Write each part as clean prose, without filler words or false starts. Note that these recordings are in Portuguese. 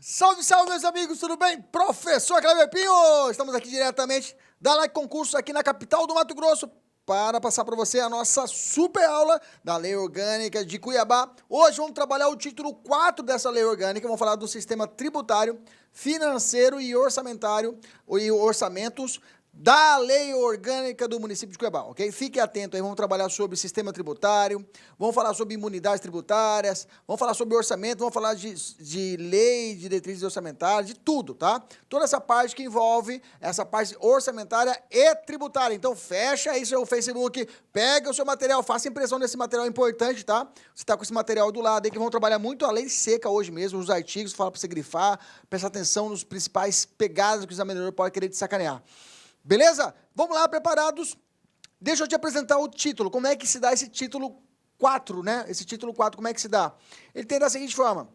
Salve, salve, meus amigos, tudo bem? Professor Cleber Pinho! Estamos aqui diretamente da Like Concurso, aqui na capital do Mato Grosso, para passar para você a nossa super aula da Lei Orgânica de Cuiabá. Hoje vamos trabalhar o título 4 dessa Lei Orgânica, vamos falar do sistema tributário, financeiro e orçamentário, e orçamentos da Lei Orgânica do município de Cuiabá, ok? Fique atento aí, vamos trabalhar sobre sistema tributário, vamos falar sobre imunidades tributárias, vamos falar sobre orçamento, vamos falar de lei, de diretrizes orçamentárias, de tudo, tá? Toda essa parte que envolve essa parte orçamentária e tributária. Então, fecha aí seu Facebook, pega o seu material, faça impressão desse material importante, tá? Você tá com esse material do lado aí, que vamos trabalhar muito a lei seca hoje mesmo, os artigos, fala para você grifar, prestar atenção nos principais pegadas que o examinador pode querer te sacanear. Beleza? Vamos lá, preparados? Deixa eu te apresentar o título. Como é que se dá esse título 4, né? Esse título 4, como é que se dá? Ele tem da seguinte forma.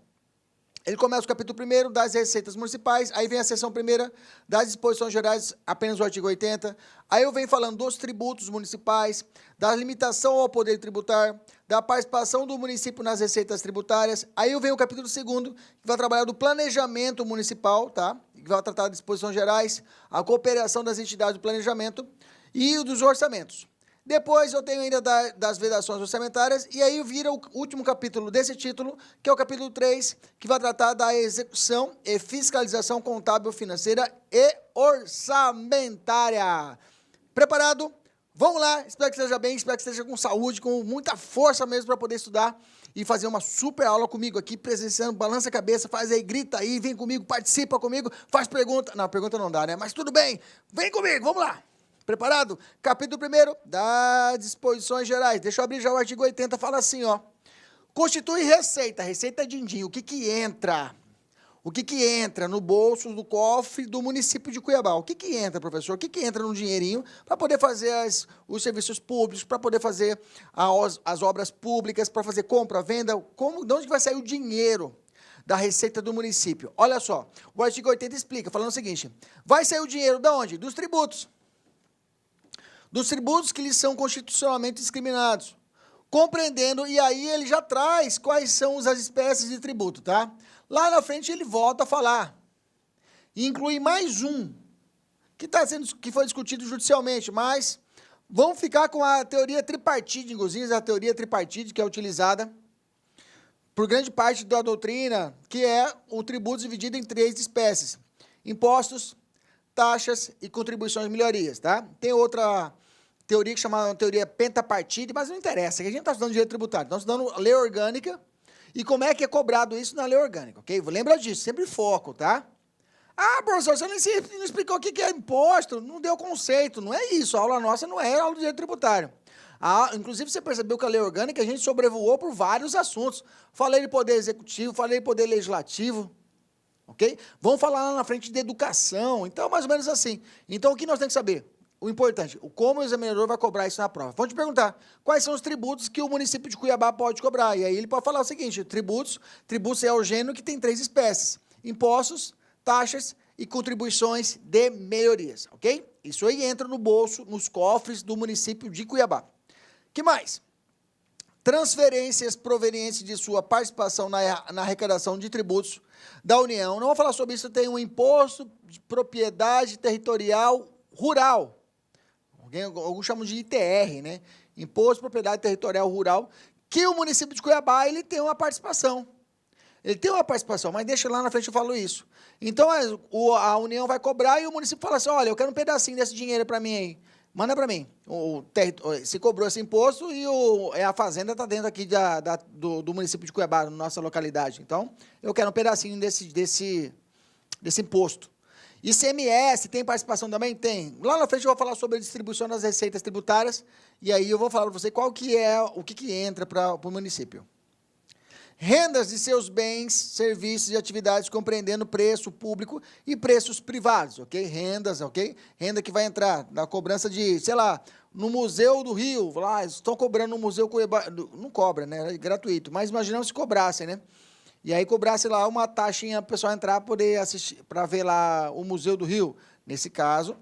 Ele começa o capítulo 1º das receitas municipais, aí vem a seção 1ª das disposições gerais, apenas o artigo 80. Aí eu venho falando dos tributos municipais, da limitação ao poder tributar, da participação do município nas receitas tributárias. Aí eu venho o capítulo 2º, que vai trabalhar do planejamento municipal, tá? Que vai tratar de disposições gerais, a cooperação das entidades do planejamento e dos orçamentos. Depois eu tenho ainda das vedações orçamentárias, e aí vira o último capítulo desse título, que é o capítulo 3, que vai tratar da execução e fiscalização contábil, financeira e orçamentária. Preparado? Vamos lá, espero que esteja bem, espero que esteja com saúde, com muita força mesmo para poder estudar e fazer uma super aula comigo aqui, presenciando, balança a cabeça, faz aí, grita aí, vem comigo, participa comigo, faz pergunta. Não, pergunta não dá, né? Mas tudo bem, vem comigo, vamos lá. Preparado? Capítulo 1º das disposições gerais. Deixa eu abrir já o artigo 80, fala assim, ó. Constitui receita, receita din-din, o que que entra? O que que entra no bolso do cofre do município de Cuiabá? O que que entra, professor? O que que entra no dinheirinho para poder fazer os serviços públicos, para poder fazer as obras públicas, para fazer compra, venda? De onde vai sair o dinheiro da receita do município? Olha só, o artigo 80 explica, falando o seguinte, vai sair o dinheiro de onde? Dos tributos. Dos tributos que lhes são constitucionalmente discriminados, compreendendo, e aí ele já traz quais são as espécies de tributo, tá? Lá na frente ele volta a falar, e inclui mais um, que foi discutido judicialmente, mas vamos ficar com a teoria tripartite, inclusive a teoria tripartite que é utilizada por grande parte da doutrina, que é o tributo dividido em 3 espécies, impostos, taxas e contribuições e melhorias, tá? Tem outra teoria que chama teoria pentapartite, mas não interessa, que a gente está estudando direito tributário, estamos estudando lei orgânica e como é que é cobrado isso na lei orgânica, ok? Lembra disso, sempre foco, tá? Ah, professor, você não explicou o que é imposto, não deu conceito, não é isso, a aula nossa não é aula de direito tributário. Inclusive, você percebeu que a lei orgânica a gente sobrevoou por vários assuntos, falei de poder executivo, falei de poder legislativo, ok? Vamos falar lá na frente de educação, então mais ou menos assim. Então o que nós temos que saber? O importante, como o examinador vai cobrar isso na prova. Vamos te perguntar, quais são os tributos que o município de Cuiabá pode cobrar? E aí ele pode falar o seguinte, tributos é o gênero que tem 3 espécies, impostos, taxas e contribuições de melhorias, ok? Isso aí entra no bolso, nos cofres do município de Cuiabá. Que mais? Transferências provenientes de sua participação na arrecadação de tributos da União. Não vou falar sobre isso, tem um imposto de propriedade territorial rural. Alguns chamam de ITR, né? Imposto de Propriedade Territorial Rural, que o município de Cuiabá, ele tem uma participação. Ele tem uma participação, mas deixa lá na frente eu falo isso. Então, a União vai cobrar e o município fala assim, olha, eu quero um pedacinho desse dinheiro para mim aí. Manda para mim. Se cobrou esse imposto e a fazenda está dentro aqui do município de Cuiabá, na nossa localidade. Então, eu quero um pedacinho desse imposto. ICMS, tem participação também? Tem. Lá na frente eu vou falar sobre a distribuição das receitas tributárias, e aí eu vou falar para você o que entra para o município. Rendas de seus bens, serviços e atividades compreendendo preço público e preços privados, ok? Rendas, ok? Renda que vai entrar na cobrança de, sei lá, no Museu do Rio, lá, estão cobrando no Museu Cuiabá, não cobra, né? É gratuito, mas imaginamos se cobrassem, né? E aí cobrasse lá uma taxinha para o pessoal entrar, poder assistir, para ver lá o Museu do Rio. Nesse caso,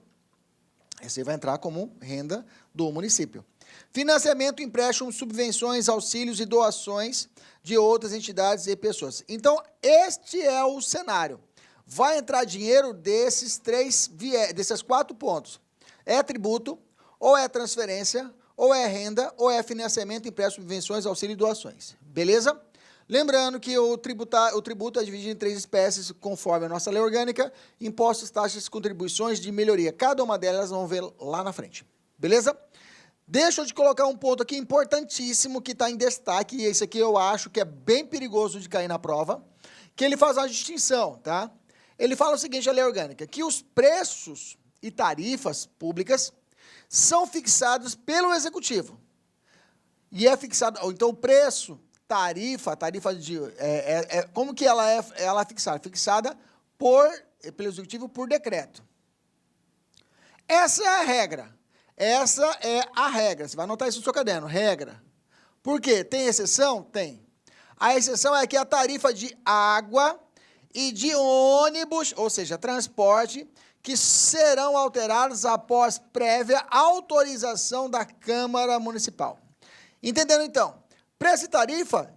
você vai entrar como renda do município. Financiamento, empréstimo, subvenções, auxílios e doações de outras entidades e pessoas. Então, este é o cenário. Vai entrar dinheiro desses desses 4 pontos. É tributo, ou é transferência, ou é renda, ou é financiamento, empréstimo, subvenções, auxílio e doações. Beleza? Lembrando que o tributo é dividido em 3 espécies, conforme a nossa lei orgânica: impostos, taxas, contribuições de melhoria. Cada uma delas vão ver lá na frente. Beleza? Deixa eu te colocar um ponto aqui importantíssimo que está em destaque, e esse aqui eu acho que é bem perigoso de cair na prova, que ele faz uma distinção, tá? Ele fala o seguinte, a lei orgânica, que os preços e tarifas públicas são fixados pelo executivo. E é fixado, ou então o preço, tarifa de... como que ela é fixada? Fixada pelo executivo por decreto. Essa é a regra. Essa é a regra. Você vai anotar isso no seu caderno, regra. Por quê? Tem exceção? Tem. A exceção é que a tarifa de água e de ônibus, ou seja, transporte, que serão alterados após prévia autorização da Câmara Municipal. Entendendo, então? Preço e tarifa,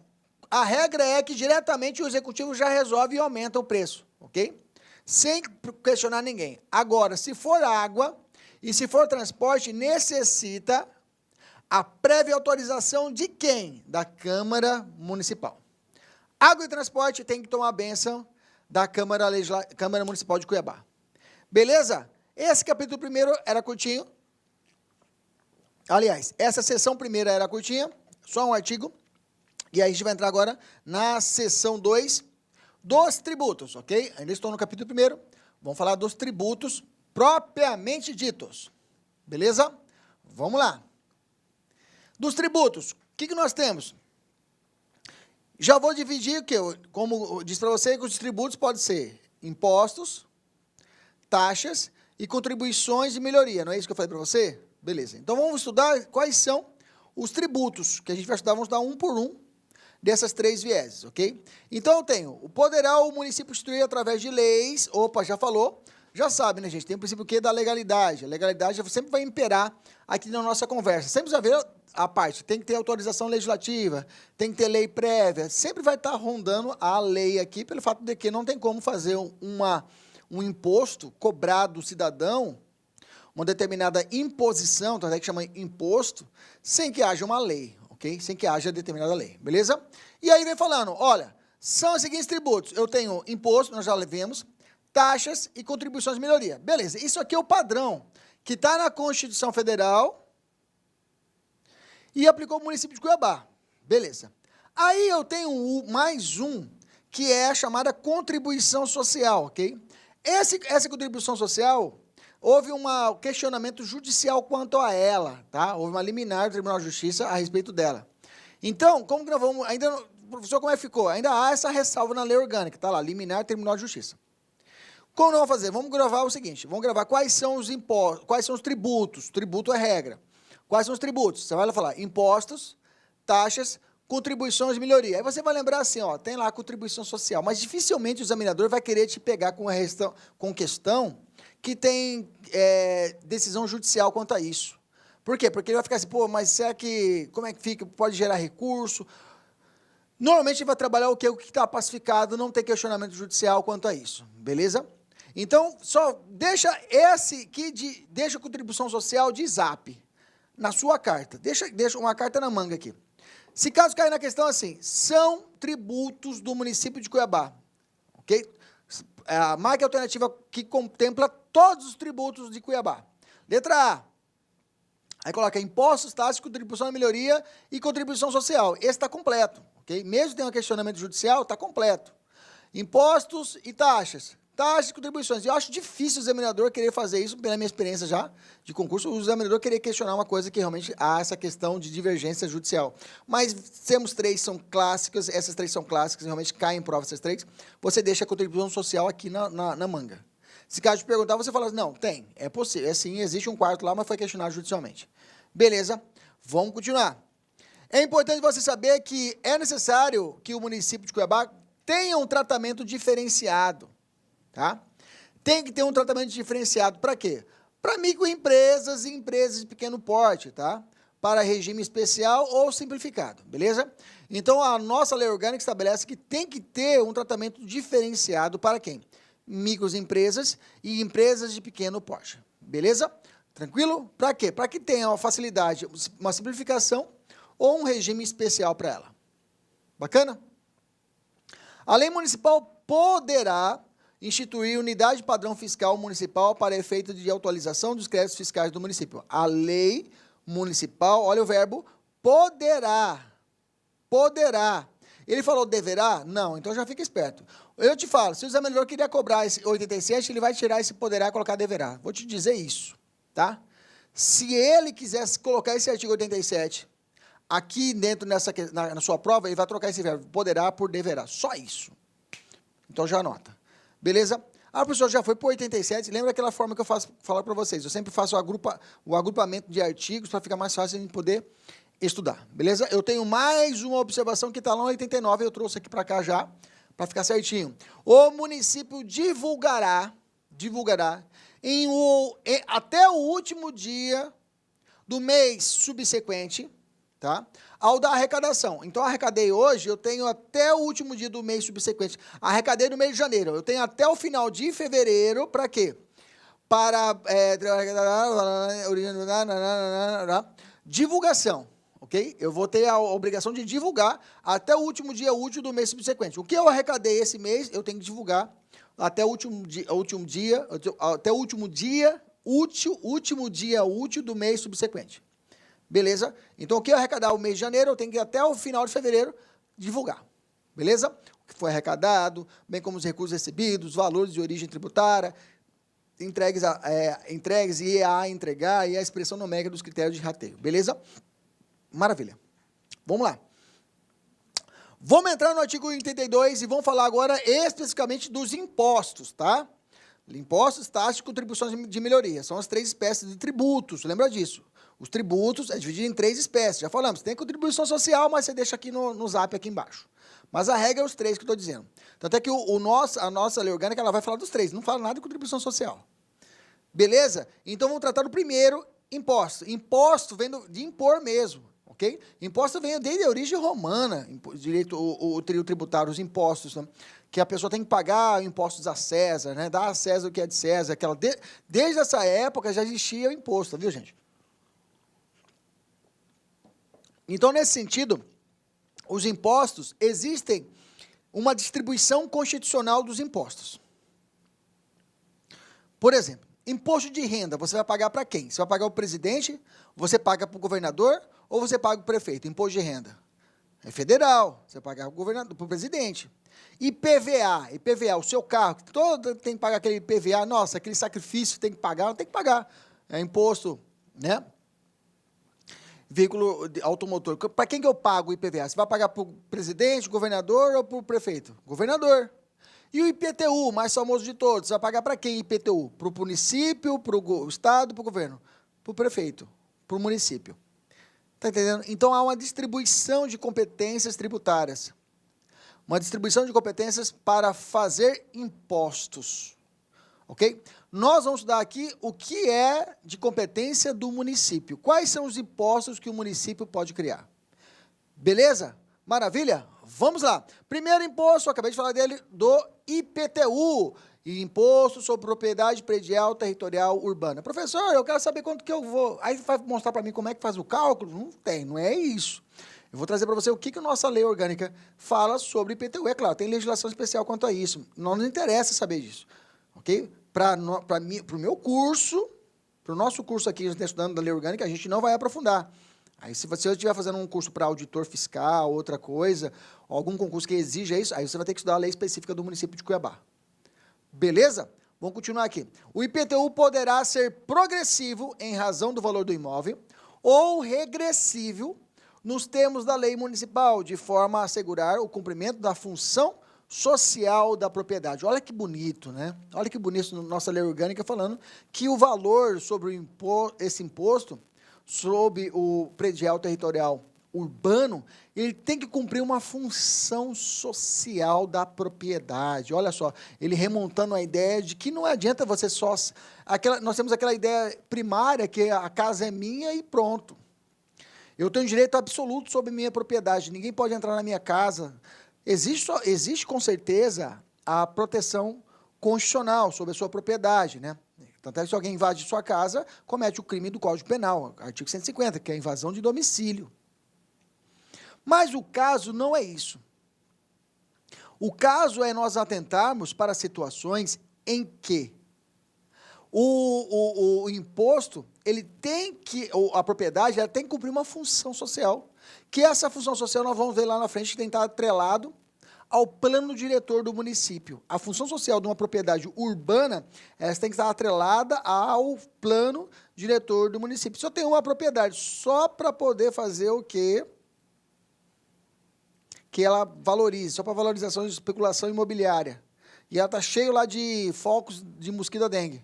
a regra é que diretamente o executivo já resolve e aumenta o preço, ok? Sem questionar ninguém. Agora, se for água e se for transporte, necessita a prévia autorização de quem? Da Câmara Municipal. Água e transporte tem que tomar a bênção da Câmara Municipal de Cuiabá. Beleza? Esse capítulo 1º era curtinho. Aliás, essa seção 1ª era curtinha, só um artigo. E aí a gente vai entrar agora na seção 2 dos tributos, ok? Ainda estou no capítulo 1º. Vamos falar dos tributos propriamente ditos. Beleza? Vamos lá. Dos tributos, o que nós temos? Já vou dividir, como eu disse para você, que os tributos podem ser impostos, taxas e contribuições de melhoria. Não é isso que eu falei para você? Beleza. Então, vamos estudar quais são os tributos, que a gente vai estudar, vamos estudar um por um dessas 3 vieses, ok? Então, eu tenho, poderá o município instituir através de leis, opa, já falou, já sabe, né, gente? Tem o princípio que da legalidade. A legalidade sempre vai imperar aqui na nossa conversa. Sempre vai haver a parte, tem que ter autorização legislativa, tem que ter lei prévia, sempre vai estar rondando a lei aqui, pelo fato de que não tem como fazer um imposto cobrado do cidadão, uma determinada imposição, então é que chama imposto, sem que haja uma lei, ok? Sem que haja determinada lei, beleza? E aí vem falando, olha, são os seguintes tributos, eu tenho imposto, nós já vemos, taxas e contribuições de melhoria. Beleza, isso aqui é o padrão que está na Constituição Federal e aplicou o município de Cuiabá. Beleza. Aí eu tenho mais um, que é a chamada contribuição social, ok? Essa contribuição social, houve um questionamento judicial quanto a ela, tá? Houve uma liminar do Tribunal de Justiça a respeito dela. Então, como que nós vamos... Professor, como é que ficou? Ainda há essa ressalva na lei orgânica, tá lá, liminar do Tribunal de Justiça. Como nós vamos fazer? Vamos gravar o seguinte, vamos gravar quais são os impostos, quais são os tributos, tributo é regra. Quais são os tributos? Você vai falar impostos, taxas, contribuições de melhoria. Aí você vai lembrar assim, ó, tem lá a contribuição social, mas dificilmente o examinador vai querer te pegar com questão que tem decisão judicial quanto a isso. Por quê? Porque ele vai ficar assim, pô, mas será que, como é que fica? Pode gerar recurso? Normalmente ele vai trabalhar o que está pacificado, não tem questionamento judicial quanto a isso, beleza? Então, só deixa deixa a contribuição social de zap na sua carta. Deixa uma carta na manga aqui. Se caso cair na questão assim, são tributos do município de Cuiabá, ok? A marca alternativa que contempla todos os tributos de Cuiabá. Letra A. Aí coloca impostos, taxas, contribuição de melhoria e contribuição social. Esse está completo, ok? Mesmo que tenha um questionamento judicial, está completo. Impostos e taxas. Taxas e contribuições. Eu acho difícil o examinador querer fazer isso, pela minha experiência já de concurso, o examinador querer questionar uma coisa que realmente há essa questão de divergência judicial. Mas temos 3 são clássicas, essas 3 são clássicas, realmente caem em prova essas 3, você deixa a contribuição social aqui na manga. Se caso te perguntar, você fala, não, tem, é possível, sim, existe um quarto lá, mas foi questionado judicialmente. Beleza, vamos continuar. É importante você saber que é necessário que o município de Cuiabá tenha um tratamento diferenciado. Tá? Tem que ter um tratamento diferenciado para quê? Para microempresas e empresas de pequeno porte, tá? para regime especial ou simplificado, beleza? Então, a nossa lei orgânica estabelece que tem que ter um tratamento diferenciado para quem? Microempresas e empresas de pequeno porte, beleza? Tranquilo? Para quê? Para que tenha uma facilidade, uma simplificação ou um regime especial para ela. Bacana? A lei municipal poderá instituir unidade padrão fiscal municipal para efeito de atualização dos créditos fiscais do município. A lei municipal, olha o verbo, poderá. Poderá. Ele falou deverá? Não, então já fica esperto. Eu te falo, se o Zé Melhor queria cobrar esse 87, ele vai tirar esse poderá e colocar deverá. Vou te dizer isso, tá? Se ele quisesse colocar esse artigo 87 aqui dentro na sua prova, ele vai trocar esse verbo poderá por deverá. Só isso. Então já anota. Beleza? A professora já foi para 87, lembra aquela forma que eu faço falar para vocês? Eu sempre faço o agrupamento de artigos para ficar mais fácil a gente poder estudar, beleza? Eu tenho mais uma observação que está lá no 89, eu trouxe aqui para cá já, para ficar certinho. O município divulgará até o último dia do mês subsequente, tá? Ao da arrecadação. Então, arrecadei hoje, eu tenho até o último dia do mês subsequente. Arrecadei no mês de janeiro. Eu tenho até o final de fevereiro, para quê? Para divulgação, ok? Eu vou ter a obrigação de divulgar até o último dia útil do mês subsequente. O que eu arrecadei esse mês, eu tenho que divulgar até o último dia útil do mês subsequente. Beleza? Então, o que eu arrecadar o mês de janeiro, eu tenho que ir até o final de fevereiro divulgar. Beleza? O que foi arrecadado, bem como os recursos recebidos, valores de origem tributária, entregues e a entregar e a expressão numérica dos critérios de rateio. Beleza? Maravilha. Vamos lá. Vamos entrar no artigo 82 e vamos falar agora especificamente dos impostos, tá? Impostos, taxas e contribuições de melhoria. São as 3 espécies de tributos, lembra disso? Os tributos é dividido em 3 espécies, já falamos. Tem contribuição social, mas você deixa aqui no zap aqui embaixo. Mas a regra é os 3 que eu estou dizendo. Tanto é que a nossa lei orgânica ela vai falar dos 3, não fala nada de contribuição social. Beleza? Então, vamos tratar do primeiro, imposto. Imposto vem de impor mesmo, ok? Imposto vem desde a origem romana, o trio tributário, os impostos, né? Que a pessoa tem que pagar impostos a César, né? Dar a César o que é de César. Desde essa época já existia o imposto, viu, gente? Então, nesse sentido, os impostos, existem uma distribuição constitucional dos impostos. Por exemplo, imposto de renda, você vai pagar para quem? Você vai pagar o presidente, você paga para o governador ou você paga para o prefeito? Imposto de renda. É federal, você vai pagar para o governador, para o presidente. IPVA, o seu carro, todo tem que pagar aquele IPVA, nossa, aquele sacrifício tem que pagar, não tem que pagar. É imposto, né? Veículo automotor. Para quem que eu pago o IPVA? Você vai pagar para o presidente, governador ou para o prefeito? Governador. E o IPTU, mais famoso de todos, você vai pagar para quem IPTU? Para o município, para o estado, para o governo? Para o prefeito, para o município. Está entendendo? Então, há uma distribuição de competências tributárias. Uma distribuição de competências para fazer impostos. Ok? Nós vamos estudar aqui o que é de competência do município. Quais são os impostos que o município pode criar? Beleza? Maravilha? Vamos lá. Primeiro imposto, eu acabei de falar dele, do IPTU, Imposto sobre Propriedade Predial Territorial Urbana. Professor, eu quero saber quanto que eu vou... Aí vai mostrar para mim como é que faz o cálculo? Não tem, não é isso. Eu vou trazer para você o que a nossa lei orgânica fala sobre IPTU. É claro, tem legislação especial quanto a isso. Não nos interessa saber disso. Ok? Para o meu curso, para o nosso curso aqui, a gente está estudando da lei orgânica, a gente não vai aprofundar. Aí, se você estiver fazendo um curso para auditor fiscal, outra coisa, algum concurso que exija isso, aí você vai ter que estudar a lei específica do município de Cuiabá. Beleza? Vamos continuar aqui. O IPTU poderá ser progressivo em razão do valor do imóvel ou regressivo nos termos da lei municipal, de forma a assegurar o cumprimento da função social da propriedade. Olha que bonito, né? Olha que bonito na nossa lei orgânica falando que o valor sobre esse imposto, sobre o predial territorial urbano, ele tem que cumprir uma função social da propriedade. Olha só, ele remontando a ideia de que não adianta você só... nós temos aquela ideia primária que a casa é minha e pronto. Eu tenho direito absoluto sobre minha propriedade, ninguém pode entrar na minha casa. Existe com certeza a proteção constitucional sobre a sua propriedade, né? Tanto é que se alguém invade sua casa, comete o crime do Código Penal, artigo 150, que é a invasão de domicílio. Mas o caso não é isso. O caso é nós atentarmos para situações em que o imposto, a propriedade, ela tem que cumprir uma função social, que essa função social nós vamos ver lá na frente, que tem que estar atrelado ao plano diretor do município. A função social de uma propriedade urbana, ela tem que estar atrelada ao plano diretor do município. Se eu tenho uma propriedade só para poder fazer o quê? Que ela valorize, só para valorização de especulação imobiliária. E ela está cheio lá de focos de mosquito da dengue.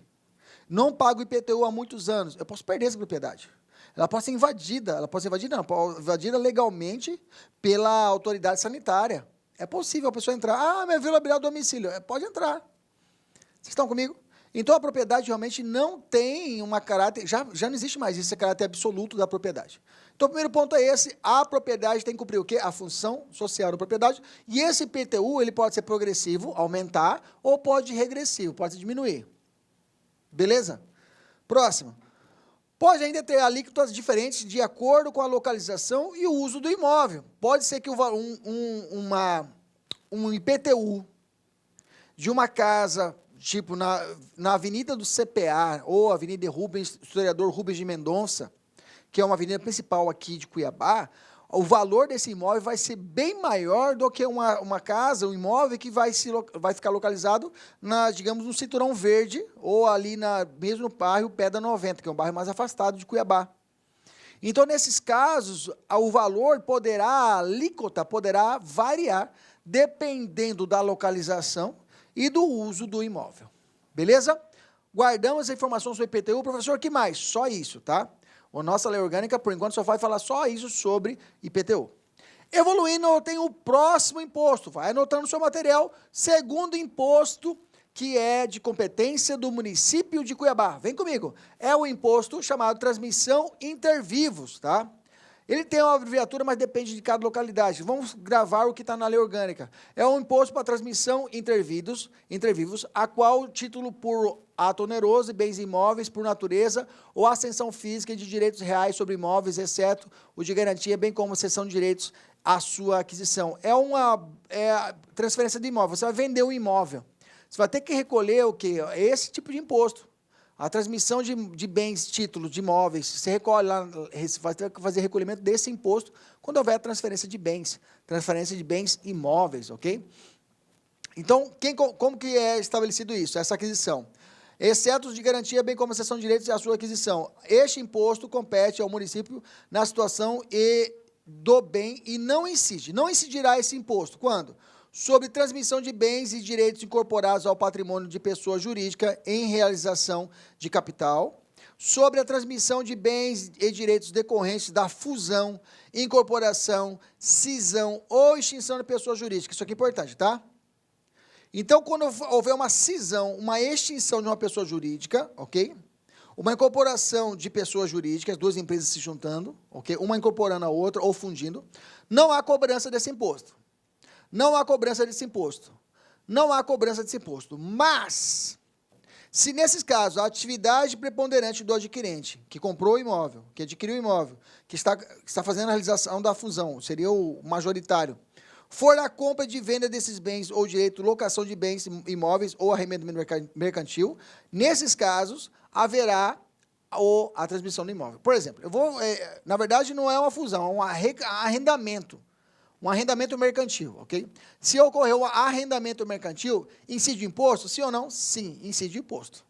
Não pago IPTU há muitos anos. Eu posso perder essa propriedade. Ela pode ser invadida. Ela pode ser invadida, não. Pode ser invadida legalmente pela autoridade sanitária. É possível a pessoa entrar. Ah, minha vila abriu o domicílio. Pode entrar. Vocês estão comigo? Então, a propriedade realmente não tem uma caráter... Já não existe mais esse caráter absoluto da propriedade. Então, o primeiro ponto é esse. A propriedade tem que cumprir o quê? A função social da propriedade. E esse IPTU, ele pode ser progressivo, aumentar, ou pode regressivo, pode diminuir. Beleza? Próximo. Pode ainda ter alíquotas diferentes de acordo com a localização e o uso do imóvel. Pode ser que um IPTU de uma casa, tipo na Avenida do CPA, ou Avenida Rubens, historiador Rubens de Mendonça, que é uma avenida principal aqui de Cuiabá, o valor desse imóvel vai ser bem maior do que uma casa, um imóvel que vai ficar localizado, digamos, no Cinturão Verde, ou ali mesmo no bairro Pedra 90, que é um bairro mais afastado de Cuiabá. Então, nesses casos, o valor a alíquota poderá variar, dependendo da localização e do uso do imóvel. Beleza? Guardamos a informação sobre o IPTU. Professor, que mais? Só isso, tá? A nossa lei orgânica, por enquanto, só vai falar só isso sobre IPTU. Evoluindo, eu tenho o próximo imposto. Vai anotando no seu material. Segundo imposto, que é de competência do município de Cuiabá. Vem comigo. É o imposto chamado Transmissão Intervivos, tá? Ele tem uma abreviatura, mas depende de cada localidade. Vamos gravar o que está na lei orgânica. É um imposto para transmissão intervivos, a qual o título por ato oneroso e bens imóveis por natureza ou ascensão física e de direitos reais sobre imóveis, exceto o de garantia, bem como cessão de direitos à sua aquisição. É a transferência de imóvel. Você vai vender um imóvel. Você vai ter que recolher o quê? Esse tipo de imposto. A transmissão de bens, títulos, de imóveis, você recolhe lá, vai ter que fazer recolhimento desse imposto quando houver transferência de bens imóveis, ok? Então, como que é estabelecido isso, essa aquisição? Exceto os de garantia, bem como a cessão de direitos e a sua aquisição. Este imposto compete ao município na situação do bem e não incide. Não incidirá esse imposto. Quando? Sobre transmissão de bens e direitos incorporados ao patrimônio de pessoa jurídica em realização de capital, sobre a transmissão de bens e direitos decorrentes da fusão, incorporação, cisão ou extinção de pessoa jurídica. Isso aqui é importante, tá? Então, quando houver uma cisão, uma extinção de uma pessoa jurídica, ok? Uma incorporação de pessoas jurídicas, duas empresas se juntando, ok? Uma incorporando a outra ou fundindo, não há cobrança desse imposto. Não há cobrança desse imposto. Não há cobrança desse imposto. Mas, se nesses casos, a atividade preponderante do adquirente, que comprou o imóvel, que adquiriu o imóvel, que está fazendo a realização da fusão, seria o majoritário, for a compra de venda desses bens ou direito de locação de bens imóveis ou arrendamento mercantil, nesses casos, haverá a transmissão do imóvel. Por exemplo, na verdade, não é uma fusão, é um arrendamento. Um arrendamento mercantil, ok? Se ocorreu um arrendamento mercantil, incide imposto? Sim ou não? Sim, incide imposto.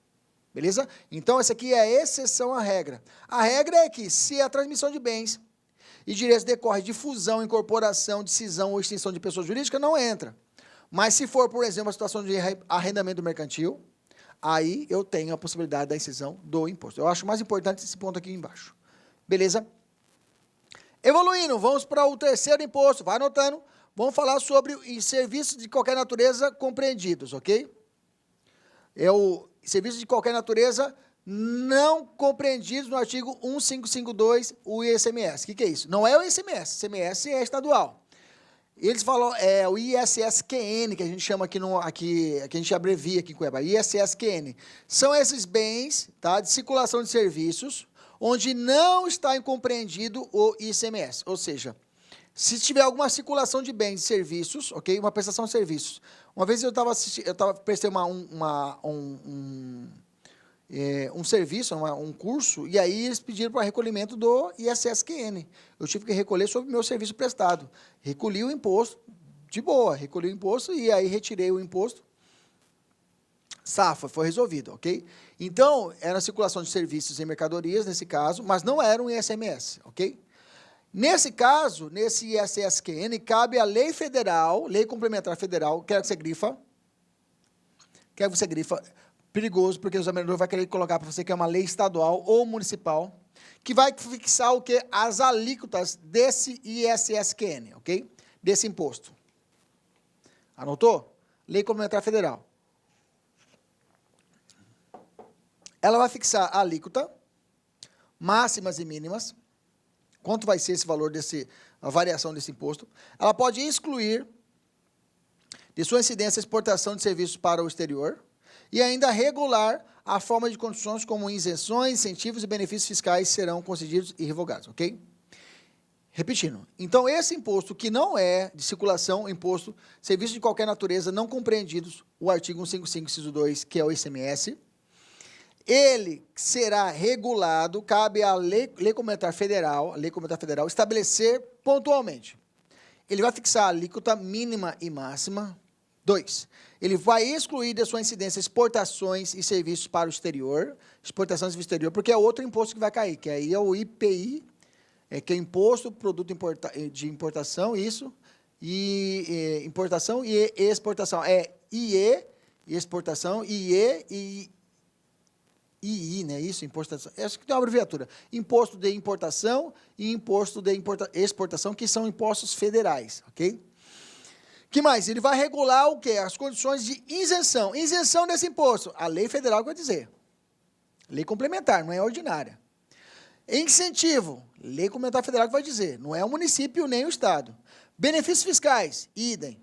Beleza? Então, essa aqui é a exceção à regra. A regra é que, se a transmissão de bens e direitos decorre de fusão, incorporação, de cisão ou extinção de pessoa jurídica, não entra. Mas se for, por exemplo, a situação de arrendamento mercantil, aí eu tenho a possibilidade da incisão do imposto. Eu acho mais importante esse ponto aqui embaixo. Beleza? Evoluindo, vamos para o terceiro imposto, vai anotando, vamos falar sobre serviços de qualquer natureza compreendidos, ok? É o serviço de qualquer natureza não compreendidos no artigo 1552, o ICMS. O que é isso? Não é o ICMS, ICMS é estadual. Eles falam, o ISSQN, que a gente chama aqui, que a gente abrevia aqui em Cuiabá, ISSQN. São esses bens, tá, de circulação de serviços, onde não está compreendido o ICMS. Ou seja, se tiver alguma circulação de bens e serviços, ok? Uma prestação de serviços. Uma vez eu prestei um serviço, um curso, e aí eles pediram para recolhimento do ISSQN. Eu tive que recolher sobre o meu serviço prestado. Recolhi o imposto, de boa, recolhi o imposto e aí retirei o imposto. Safa, foi resolvido, ok? Então, era a circulação de serviços e mercadorias, nesse caso, mas não era um ICMS, ok? Nesse caso, nesse ISSQN, cabe a lei federal, lei complementar federal, quero que você grifa, perigoso, porque o examinador vai querer colocar para você que é uma lei estadual ou municipal, que vai fixar o quê? As alíquotas desse ISSQN, ok? Desse imposto. Anotou? Lei complementar federal. Ela vai fixar a alíquota, máximas e mínimas, quanto vai ser esse valor, a variação desse imposto. Ela pode excluir de sua incidência a exportação de serviços para o exterior, e ainda regular a forma de condições como isenções, incentivos e benefícios fiscais serão concedidos e revogados, ok? Repetindo, então esse imposto que não é de circulação, imposto, serviços de qualquer natureza não compreendidos, o artigo 155, inciso 2, que é o ICMS, ele será regulado, cabe à lei complementar federal, estabelecer pontualmente. Ele vai fixar a alíquota mínima e máxima. 2, ele vai excluir da sua incidência exportações e serviços para o exterior, exportações e exterior, porque é outro imposto que vai cair, que aí é o IPI, que é Imposto Produto de Importação, isso, e importação e exportação. É IE, exportação, IE e II, né? Isso, importação. Acho que tem uma abreviatura. Imposto de importação e imposto de exportação, que são impostos federais, ok? Que mais? Ele vai regular o quê? As condições de isenção. Isenção desse imposto. A lei federal vai dizer. Lei complementar, não é ordinária. Incentivo. Lei complementar federal que vai dizer. Não é o município nem o estado. Benefícios fiscais. Idem.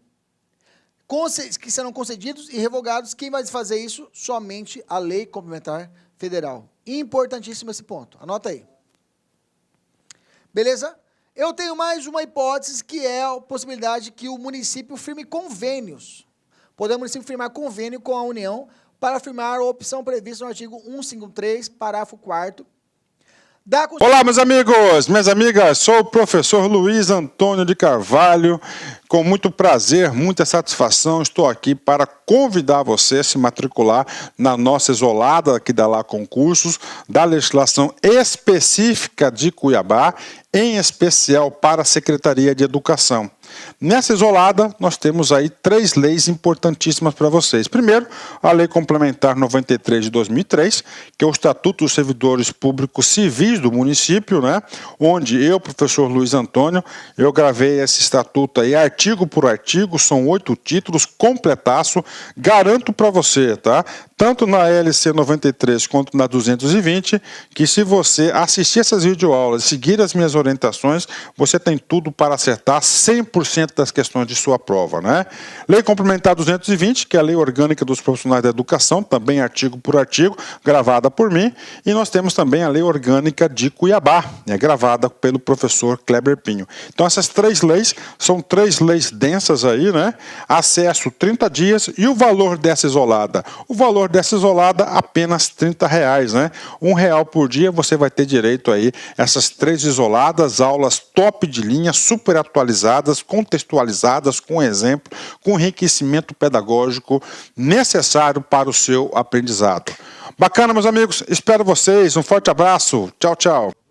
Que serão concedidos e revogados. Quem vai fazer isso? Somente a lei complementar federal. Importantíssimo esse ponto. Anota aí. Beleza? Eu tenho mais uma hipótese, que é a possibilidade que o município firme convênios. Poder o município firmar convênio com a União para firmar a opção prevista no artigo 153, parágrafo 4º. Olá, meus amigos, minhas amigas, sou o professor Luiz Antônio de Carvalho. Com muito prazer, muita satisfação, estou aqui para convidar você a se matricular na nossa isolada, que dá lá concursos, da legislação específica de Cuiabá, em especial para a Secretaria de Educação. Nessa isolada, nós temos aí 3 leis importantíssimas para vocês. Primeiro, a Lei Complementar 93 de 2003, que é o Estatuto dos Servidores Públicos Civis do município, né? Onde eu, professor Luiz Antônio, eu gravei esse estatuto aí artigo por artigo, são 8 títulos, completaço, garanto para você, tá? Tanto na LC 93 quanto na 220, que se você assistir essas videoaulas, seguir as minhas orientações, você tem tudo para acertar 100% das questões de sua prova, né? Lei Complementar 220, que é a Lei Orgânica dos Profissionais da Educação, também artigo por artigo, gravada por mim, e nós temos também a Lei Orgânica de Cuiabá, gravada pelo professor Kleber Pinho. Então essas 3 leis são 3 leis densas aí, né? Acesso 30 dias e o valor dessa isolada? O valor dessa isolada apenas R$30, né? R$1 por dia você vai ter direito aí essas 3 isoladas, aulas top de linha, super atualizadas, contextualizadas, com exemplo, com enriquecimento pedagógico necessário para o seu aprendizado. Bacana, meus amigos, espero vocês, um forte abraço, tchau, tchau.